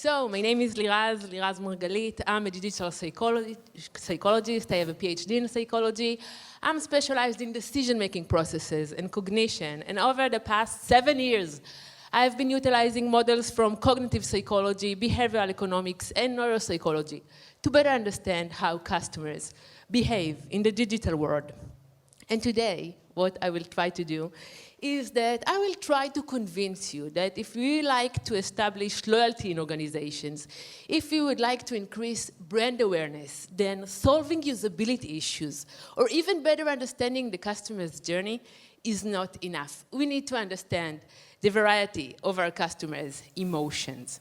So, my name is Liraz Margalit. I'm a digital psychologist. I have a PhD in psychology. I'm specialized in decision-making processes and cognition. And over the past 7 years, I've been utilizing models from cognitive psychology, behavioral economics, and neuropsychology to better understand how customers behave in the digital world. And today, what I will try to do is that I will try to convince you that if we like to establish loyalty in organizations, if we would like to increase brand awareness, then solving usability issues, or even better understanding the customer's journey is not enough. We need to understand the variety of our customers' emotions.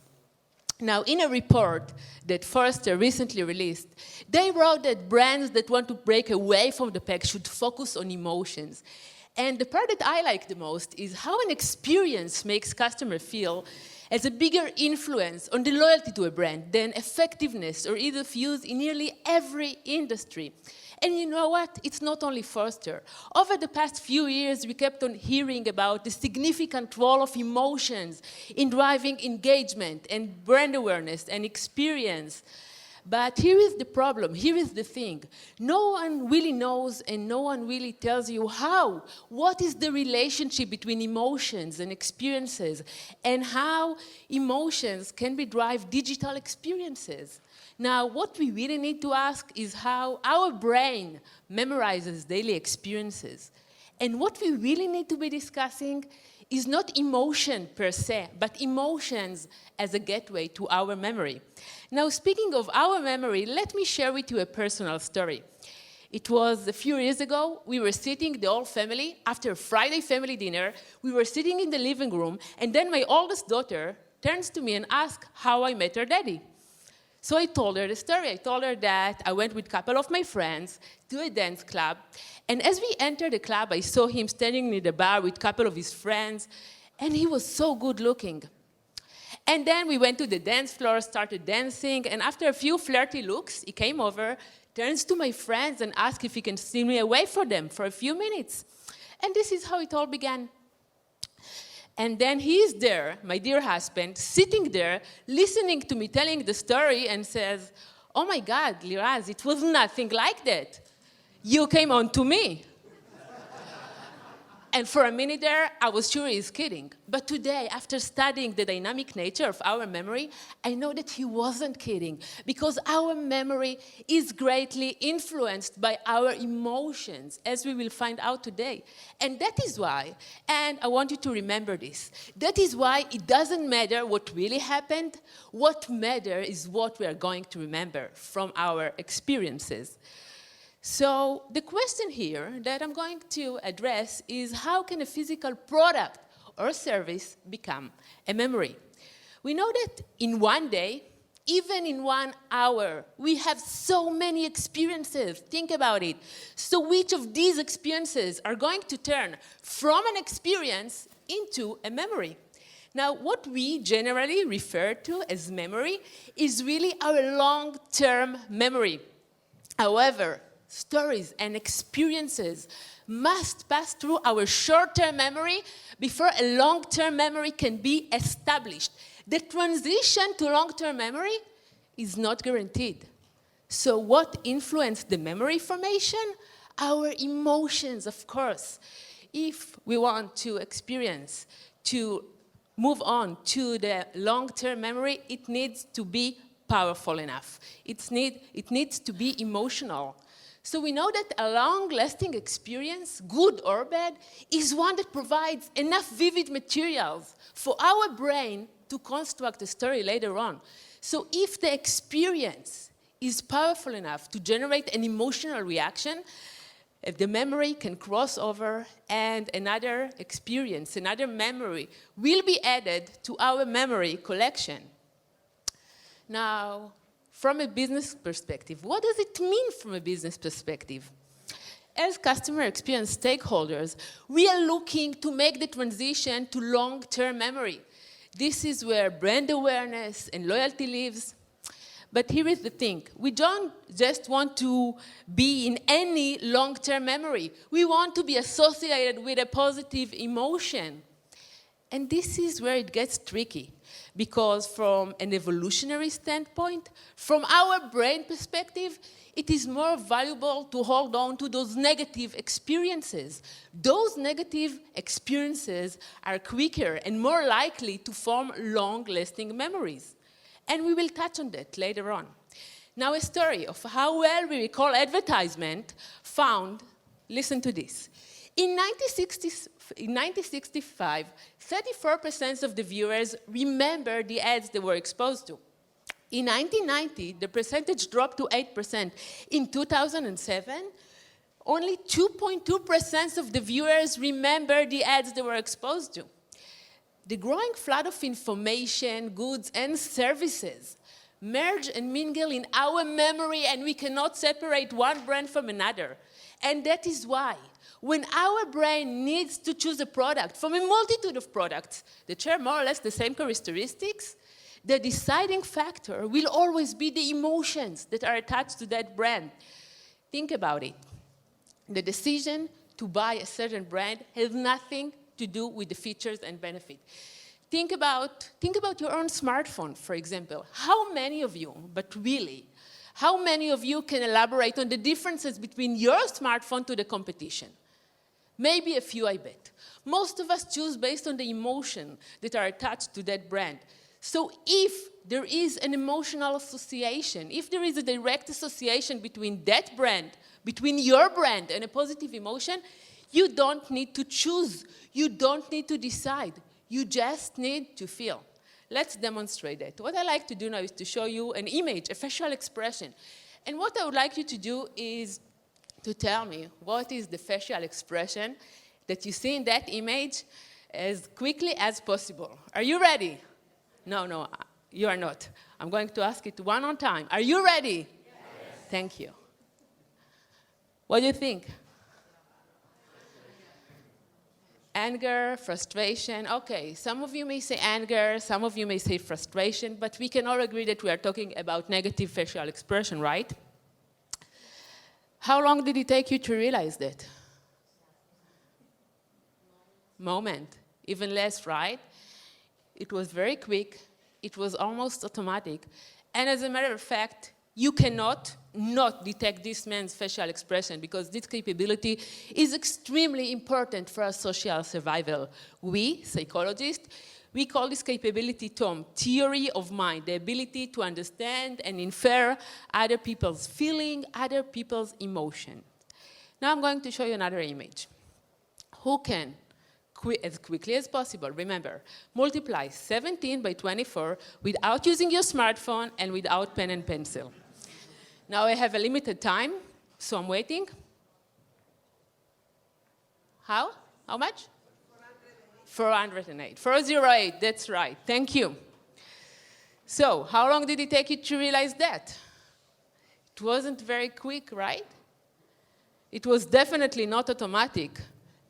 Now, in a report that Forrester recently released, they wrote that brands that want to break away from the pack should focus on emotions. And the part that I like the most is how an experience makes customers feel as a bigger influence on the loyalty to a brand than effectiveness or ease of use in nearly every industry. And you know what? It's not only Forrester. Over the past few years, we kept on hearing about the significant role of emotions in driving engagement and brand awareness and experience. But here is the problem, here is the thing. No one really knows and no one really tells you how. What is the relationship between emotions and experiences and how emotions can drive digital experiences? Now, what we really need to ask is how our brain memorizes daily experiences. And what we really need to be discussing is not emotion per se, but emotions as a gateway to our memory. Now, speaking of our memory, let me share with you a personal story. It was a few years ago. We were sitting, the whole family, after a Friday family dinner. We were sitting in the living room, and then my oldest daughter turns to me and asks how I met her daddy. So I told her the story. I told her that I went with a couple of my friends to a dance club. And as we entered the club, I saw him standing in the bar with a couple of his friends. And he was so good looking. And then we went to the dance floor, started dancing. And after a few flirty looks, he came over, turns to my friends and asks if he can steal me away for them for a few minutes. And this is how it all began. And then he's there, my dear husband, sitting there, listening to me telling the story and says, "Oh my God, Liraz, it was nothing like that. You came on to me." And for a minute there, I was sure he's kidding. But today, after studying the dynamic nature of our memory, I know that he wasn't kidding, because our memory is greatly influenced by our emotions, as we will find out today. And that is why, and I want you to remember this, that is why it doesn't matter what really happened. What matters is what we are going to remember from our experiences. So the question here that I'm going to address is, how can a physical product or service become a memory? We know that in one day, even in 1 hour, we have so many experiences. Think about it. So which of these experiences are going to turn from an experience into a memory? Now, what we generally refer to as memory is really our long-term memory. However, stories and experiences must pass through our short-term memory before a long-term memory can be established. The transition to long-term memory is not guaranteed. So what influenced the memory formation? Our emotions, of course. If we want to experience, to move on to the long-term memory, it needs to be powerful enough. It needs to be emotional. So we know that a long-lasting experience, good or bad, is one that provides enough vivid materials for our brain to construct a story later on. So if the experience is powerful enough to generate an emotional reaction, the memory can cross over and another experience, another memory will be added to our memory collection. Now, from a business perspective, what does it mean from a business perspective? As customer experience stakeholders, we are looking to make the transition to long-term memory. This is where brand awareness and loyalty lives. But here is the thing. We don't just want to be in any long-term memory. We want to be associated with a positive emotion. And this is where it gets tricky, because from an evolutionary standpoint, from our brain perspective, it is more valuable to hold on to those negative experiences. Those negative experiences are quicker and more likely to form long-lasting memories. And we will touch on that later on. Now, a story of how well we recall advertisement found, listen to this. In 1965, 34% of the viewers remember the ads they were exposed to. In 1990, the percentage dropped to 8%. In 2007, only 2.2% of the viewers remember the ads they were exposed to. The growing flood of information, goods, and services merge and mingle in our memory, and we cannot separate one brand from another. And that is why, when our brain needs to choose a product from a multitude of products that share more or less the same characteristics, the deciding factor will always be the emotions that are attached to that brand. Think about it. The decision to buy a certain brand has nothing to do with the features and benefit. Think about your own smartphone, for example. How many of you, but really, how many of you can elaborate on the differences between your smartphone to the competition? Maybe a few, I bet. Most of us choose based on the emotion that are attached to that brand. So if there is an emotional association, if there is a direct association between that brand, between your brand and a positive emotion, you don't need to choose. You don't need to decide. You just need to feel. Let's demonstrate that. What I like to do now is to show you an image, a facial expression. And what I would like you to do is to tell me what is the facial expression that you see in that image as quickly as possible. Are you ready? No, you are not. I'm going to ask it one more time. Are you ready? Yes. Thank you. What do you think? Anger, frustration. Okay, some of you may say anger, some of you may say frustration, but we can all agree that we are talking about negative facial expression, right? How long did it take you to realize that? Moment, even less, right? It was very quick, it was almost automatic, and as a matter of fact, you cannot not detect this man's facial expression because this capability is extremely important for our social survival. We, psychologists, we call this capability TOM, theory of mind, the ability to understand and infer other people's feeling, other people's emotion. Now I'm going to show you another image. Who can, as quickly as possible, remember, multiply 17 by 24 without using your smartphone and without pen and pencil? Now I have a limited time, so I'm waiting. How? How much? 408. 408, that's right. Thank you. So, how long did it take you to realize that? It wasn't very quick, right? It was definitely not automatic.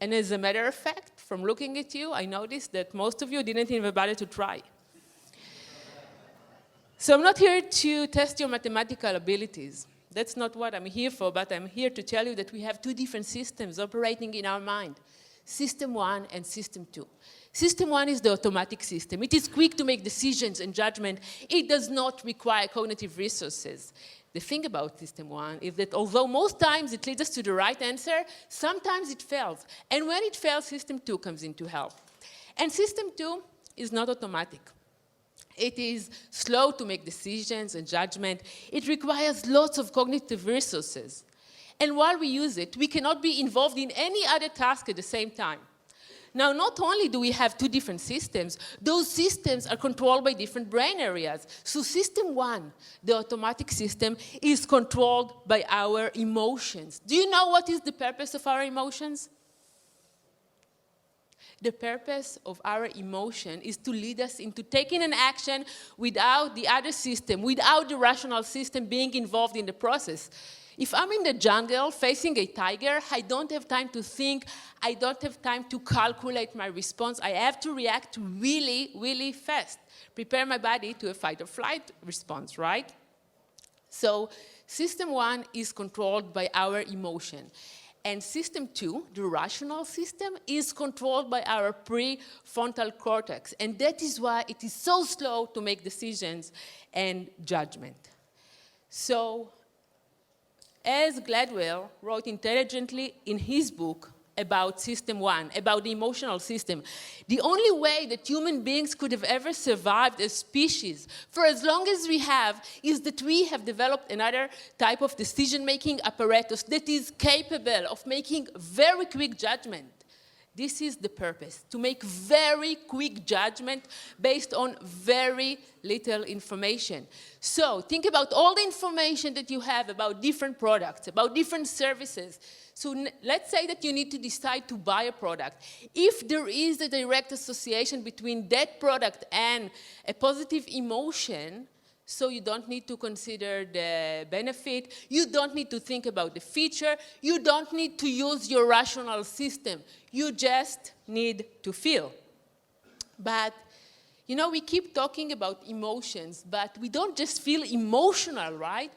And as a matter of fact, from looking at you, I noticed that most of you didn't even bother to try. So I'm not here to test your mathematical abilities. That's not what I'm here for, but I'm here to tell you that we have two different systems operating in our mind. System 1 and System 2. System 1 is the automatic system. It is quick to make decisions and judgment. It does not require cognitive resources. The thing about System 1 is that although most times it leads us to the right answer, sometimes it fails. And when it fails, System 2 comes in to help. And System 2 is not automatic. It is slow to make decisions and judgment. It requires lots of cognitive resources. And while we use it, we cannot be involved in any other task at the same time. Now, not only do we have two different systems, those systems are controlled by different brain areas. So System 1, the automatic system, is controlled by our emotions. Do you know what is the purpose of our emotions? The purpose of our emotion is to lead us into taking an action without the other system, without the rational system being involved in the process. If I'm in the jungle facing a tiger, I don't have time to think, I don't have time to calculate my response. I have to react really, really fast. Prepare my body to a fight or flight response, right? So System 1 is controlled by our emotion. And system 2, the rational system, is controlled by our prefrontal cortex. And that is why it is so slow to make decisions and judgment. So, as Gladwell wrote intelligently in his book about system 1, about the emotional system, the only way that human beings could have ever survived as species for as long as we have is that we have developed another type of decision-making apparatus that is capable of making very quick judgment. This is the purpose, to make very quick judgment based on very little information. So think about all the information that you have about different products, about different services. So let's say that you need to decide to buy a product. If there is a direct association between that product and a positive emotion, so you don't need to consider the benefit, you don't need to think about the feature, you don't need to use your rational system. You just need to feel. But, you know, we keep talking about emotions, but we don't just feel emotional, right?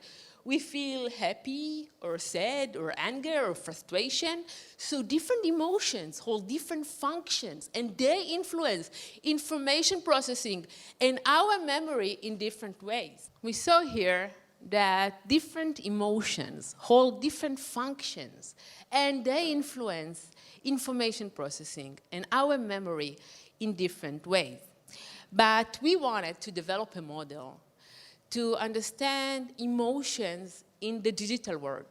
We feel happy or sad or anger or frustration. So different emotions hold different functions, and they influence information processing and our memory in different ways. We saw here that different emotions hold different functions, and they influence information processing and our memory in different ways. But we wanted to develop a model to understand emotions in the digital world.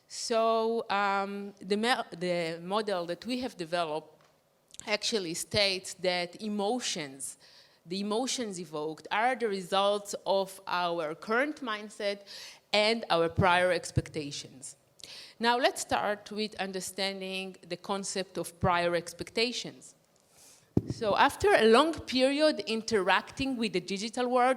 So the model that we have developed actually states that the emotions evoked are the results of our current mindset and our prior expectations. Now let's start with understanding the concept of prior expectations. So after a long period interacting with the digital world,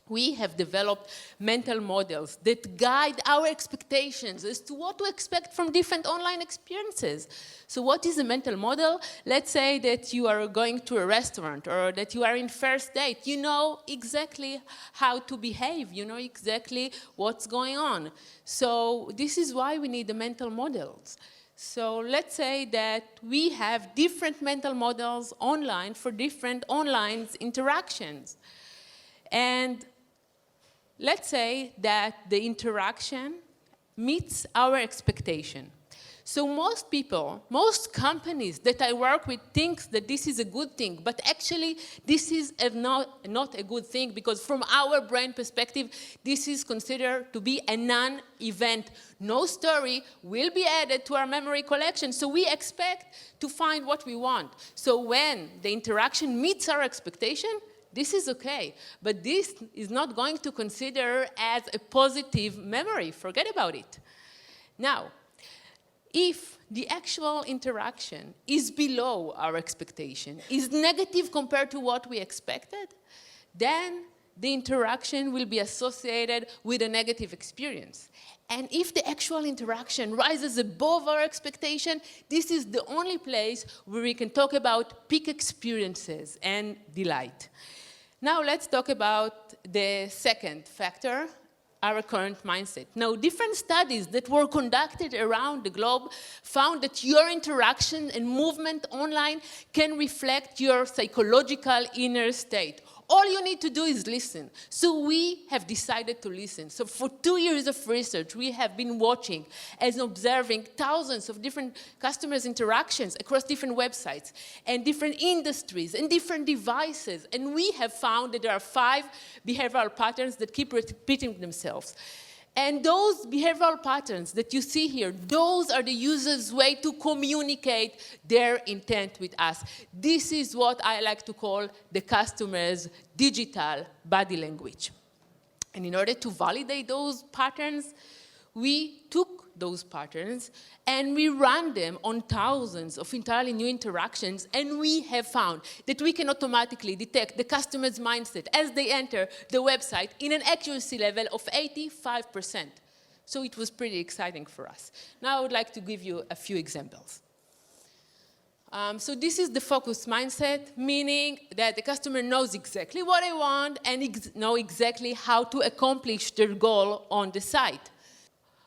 we have developed mental models that guide our expectations as to what to expect from different online experiences. So what is a mental model? Let's say that you are going to a restaurant or that you are in first date. You know exactly how to behave. You know exactly what's going on. So this is why we need the mental models. So let's say that we have different mental models online for different online interactions. And let's say that the interaction meets our expectation. So most people, most companies that I work with think that this is a good thing, but actually this is not a good thing because from our brain perspective, this is considered to be a non-event. No story will be added to our memory collection, so we expect to find what we want. So when the interaction meets our expectation, this is okay, but this is not going to consider as a positive memory. Forget about it. Now, if the actual interaction is below our expectation, is negative compared to what we expected, then the interaction will be associated with a negative experience. And if the actual interaction rises above our expectation, this is the only place where we can talk about peak experiences and delight. Now let's talk about the second factor, our current mindset. Now, different studies that were conducted around the globe found that your interaction and movement online can reflect your psychological inner state. All you need to do is listen. So we have decided to listen. So for 2 years of research, we have been watching and observing thousands of different customers' interactions across different websites and different industries and different devices. And we have found that there are 5 behavioral patterns that keep repeating themselves. And those behavioral patterns that you see here, those are the user's way to communicate their intent with us. This is what I like to call the customer's digital body language. And in order to validate those patterns, we took those patterns and we ran them on thousands of entirely new interactions, and we have found that we can automatically detect the customer's mindset as they enter the website in an accuracy level of 85%. So it was pretty exciting for us. Now I would like to give you a few examples. So this is the focused mindset, meaning that the customer knows exactly what they want and know exactly how to accomplish their goal on the site.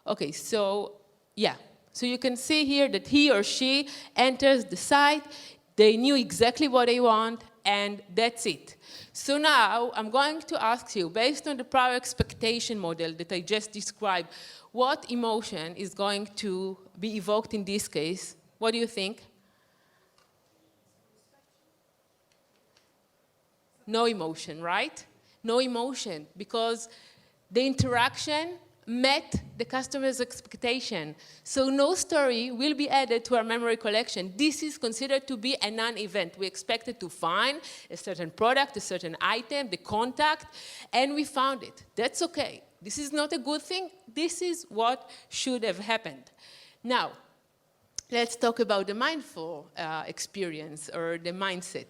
Okay, so yeah, So you can see here that he or she enters the site, they knew exactly what they want, and that's it. So now I'm going to ask you, based on the prior expectation model that I just described, what emotion is going to be evoked in this case? What do you think? No emotion, right? No emotion, because the interaction met the customer's expectation. So no story will be added to our memory collection. This is considered to be a non-event. We expected to find a certain product, a certain item, the contact, and we found it. That's okay. This is not a good thing. This is what should have happened. Now, let's talk about the mindful experience or the mindset.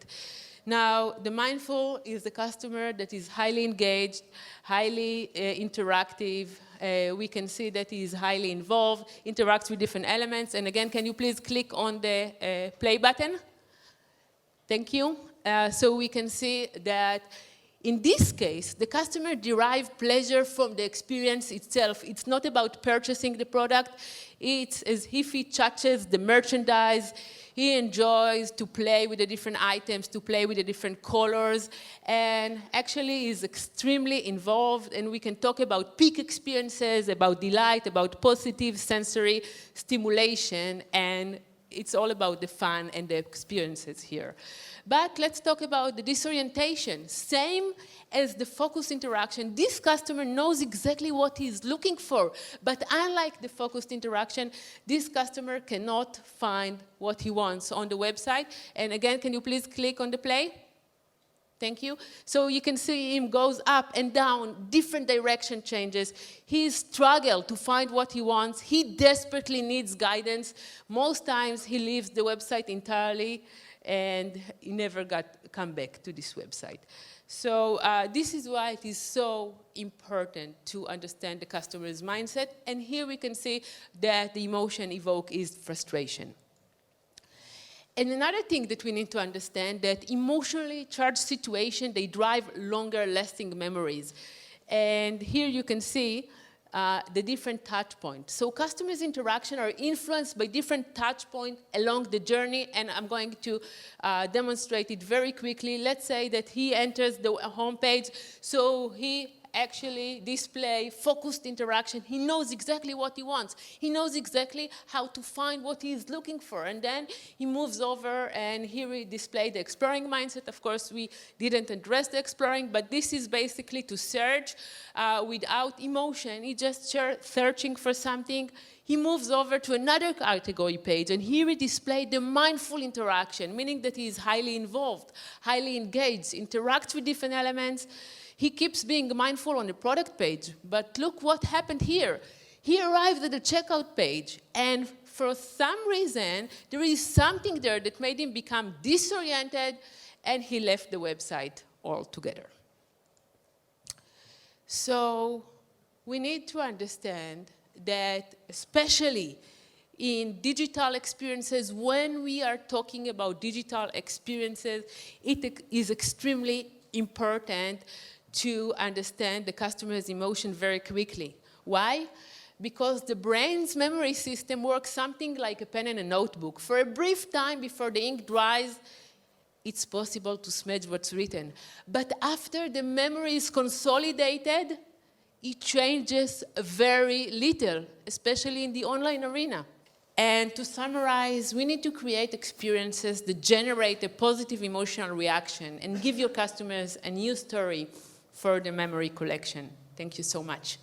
Now, the mindful is the customer that is highly engaged, highly interactive. We can see that he is highly involved, interacts with different elements. And again, can you please click on the play button? Thank you. So we can see that in this case, the customer derives pleasure from the experience itself. It's not about purchasing the product. It's as if he touches the merchandise. He enjoys to play with the different items, to play with the different colors, and actually is extremely involved. And we can talk about peak experiences, about delight, about positive sensory stimulation, and it's all about the fun and the experiences here. But let's talk about the disorientation. Same as the focused interaction, this customer knows exactly what he's looking for. But unlike the focused interaction, this customer cannot find what he wants on the website. And again, can you please click on the play? Thank you. So you can see him goes up and down, different direction changes. He struggles to find what he wants. He desperately needs guidance. Most times he leaves the website entirely and he never come back to this website. So this is why it is so important to understand the customer's mindset. And here we can see that the emotion evoked is frustration. And another thing that we need to understand that emotionally charged situations, they drive longer lasting memories. And here you can see the different touch points. So customers' interaction are influenced by different touch points along the journey, and I'm going to demonstrate it very quickly. Let's say that he enters the homepage, so he actually display focused interaction. He knows exactly what he wants. He knows exactly how to find what he is looking for. And then he moves over, and here we display the exploring mindset. Of course, we didn't address the exploring, but this is basically to search without emotion. He just searching for something. He moves over to another category page, and here we display the mindful interaction, meaning that he is highly involved, highly engaged, interacts with different elements. He keeps being mindful on the product page, but look what happened here. He arrived at the checkout page, and for some reason, there is something there that made him become disoriented, and he left the website altogether. So we need to understand that, especially in digital experiences, when we are talking about digital experiences, it is extremely important to understand the customer's emotion very quickly. Why? Because the brain's memory system works something like a pen and a notebook. For a brief time before the ink dries, it's possible to smudge what's written. But after the memory is consolidated, it changes very little, especially in the online arena. And to summarize, we need to create experiences that generate a positive emotional reaction and give your customers a new story for the memory collection. Thank you so much.